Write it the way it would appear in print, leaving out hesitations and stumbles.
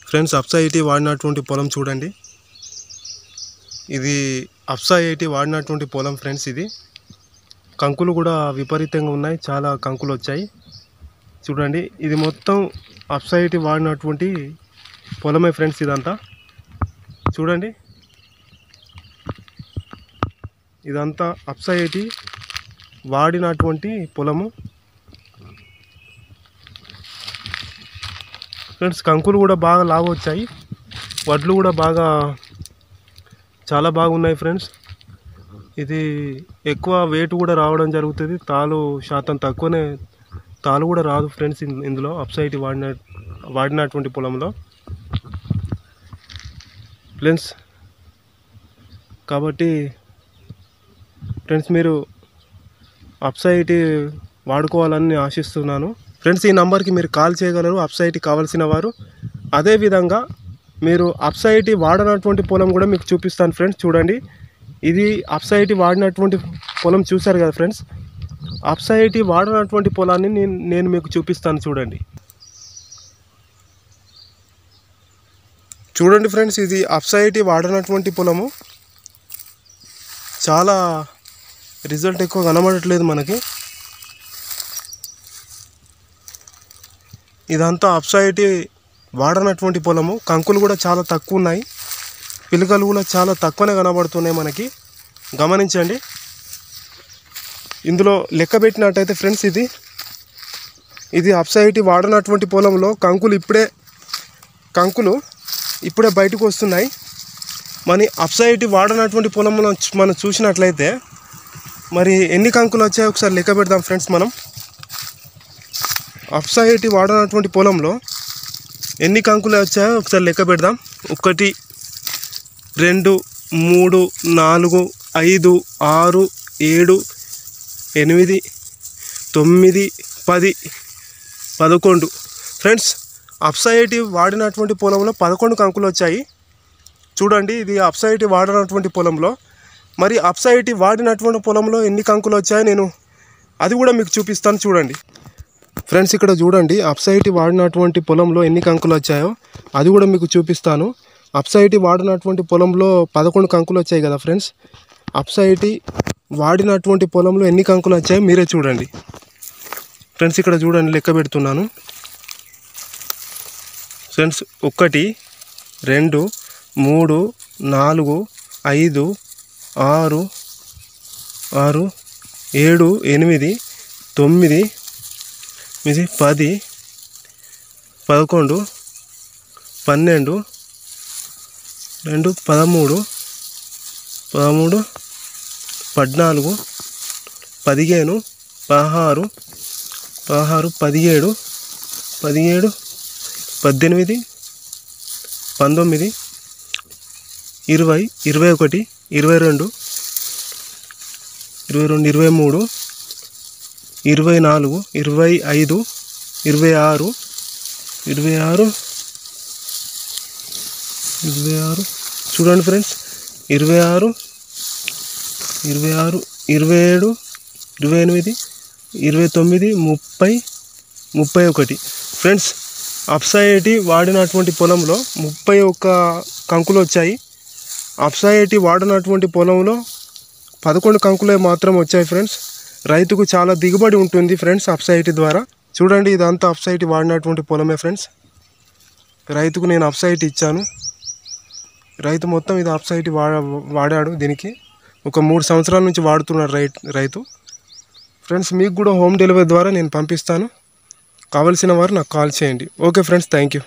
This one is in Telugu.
ఫ్రెండ్స్ అప్సా 80 వాడినటువంటి పొలం చూడండి. ఇది అప్సా 80 వాడినటువంటి పొలం ఫ్రెండ్స్. ఇది కంకులు కూడా విపరీతంగా ఉన్నాయి, చాలా కంకులు వచ్చాయి చూడండి. ఇది మొత్తం అప్సా 80 వాడినటువంటి పొలమే ఫ్రెండ్స్. ఇదంతా చూడండి, ఇదంతా అప్సా 80 వాడినటువంటి పొలము ఫ్రెండ్స్. కంకులు కూడా బాగా లావు వచ్చాయి, వడ్లు కూడా చాలా బాగున్నాయి ఫ్రెండ్స్. ఇది ఎక్కువ వెయిట్ కూడా రావడం జరుగుతుంది, తాలు శాతం తక్కువనే, తాలు కూడా రాదు ఫ్రెండ్స్ ఇందులో అప్సా 80 వాడినటువంటి పొలంలో ఫ్రెండ్స్. కాబట్టి ఫ్రెండ్స్ మీరు అప్సా 80 వాడుకోవాలని ఆశిస్తున్నాను ఫ్రెండ్స్. ఈ నంబర్కి మీరు కాల్ చేయగలరు అప్సా 80 కావాల్సిన వారు. అదేవిధంగా మీరు అప్సా 80 వాడనటువంటి పొలం కూడా మీకు చూపిస్తాను ఫ్రెండ్స్. చూడండి, ఇది అప్సా 80 వాడినటువంటి పొలం చూశారు కదా ఫ్రెండ్స్. అప్సా 80 వాడనటువంటి పొలాన్ని నేను మీకు చూపిస్తాను చూడండి. చూడండి ఫ్రెండ్స్, ఇది అప్సా 80 వాడనటువంటి పొలము. చాలా రిజల్ట్ ఎక్కువ కనబడట్లేదు మనకి. ఇదంతా అప్సా 80 వాడనటువంటి పొలము. కంకులు కూడా చాలా తక్కువ ఉన్నాయి, పిలకలు కూడా చాలా తక్కువనే కనబడుతున్నాయి మనకి. గమనించండి, ఇందులో లెక్క పెట్టినట్టయితే ఫ్రెండ్స్ ఇది అప్సా 80 వాడనటువంటి పొలంలో కంకులు ఇప్పుడే బయటకు వస్తున్నాయి. మరి అప్సా 80 వాడనటువంటి పొలంలో మనం చూసినట్లయితే మరి ఎన్ని కంకులు వచ్చాయో ఒకసారి లెక్క పెడదాం ఫ్రెండ్స్. మనం అప్సా 80 వాడనటువంటి పొలంలో ఎన్ని కంకులు వచ్చాయో ఒకసారి లెక్క పెడదాం. 1 2 3 4 5 6 7 8 9 10 11 ఫ్రెండ్స్. అప్సా 80 వాడినటువంటి పొలంలో 11 కంకులు వచ్చాయి చూడండి. ఇది అప్సా 80 వాడినటువంటి పొలంలో. మరి అప్సా 80 వాడినటువంటి పొలంలో ఎన్ని కంకులు వచ్చాయో నేను అది కూడా మీకు చూపిస్తాను చూడండి ఫ్రెండ్స్. ఇక్కడ చూడండి, అప్సా 80 వాడినటువంటి పొలంలో ఎన్ని కంకులు వచ్చాయో అది కూడా మీకు చూపిస్తాను. అప్సా 80 వాడినటువంటి పొలంలో 11 కంకులు వచ్చాయి కదా ఫ్రెండ్స్. అప్సా 80 వాడినటువంటి పొలంలో ఎన్ని కంకులు వచ్చాయో మీరే చూడండి ఫ్రెండ్స్. ఇక్కడ చూడండి, లెక్క పెడుతున్నాను ఫ్రెండ్స్. 1 2 3 4 5 6 7 8 9 10 11 12 12 13 13 14 15 16 17 17 17 18 19 20 21 22 23 24 25 26 చూడండి ఫ్రెండ్స్. 26 27 28 29 30 31 ఫ్రెండ్స్. అప్సా 80 వాడినటువంటి పొలంలో 31 కంకులు వచ్చాయి. అప్సా 80 వాడినటువంటి పొలంలో 11 కంకులే మాత్రం వచ్చాయి ఫ్రెండ్స్. రైతుకు చాలా దిగుబడి ఉంటుంది ఫ్రెండ్స్ అప్సా 80 ద్వారా. చూడండి, ఇదంతా అప్సా 80 వాడినటువంటి పొలమే ఫ్రెండ్స్. రైతుకు నేను అప్సా 80 ఇచ్చాను. రైతు మొత్తం ఇది అప్సా 80 వాడాడు. దీనికి ఒక 3 సంవత్సరాల నుంచి వాడుతున్నాడు రైతు ఫ్రెండ్స్. మీకు కూడా హోమ్ డెలివరీ ద్వారా నేను పంపిస్తాను. కావలసిన వారు నాకు కాల్ చేయండి. Okay friends, thank you.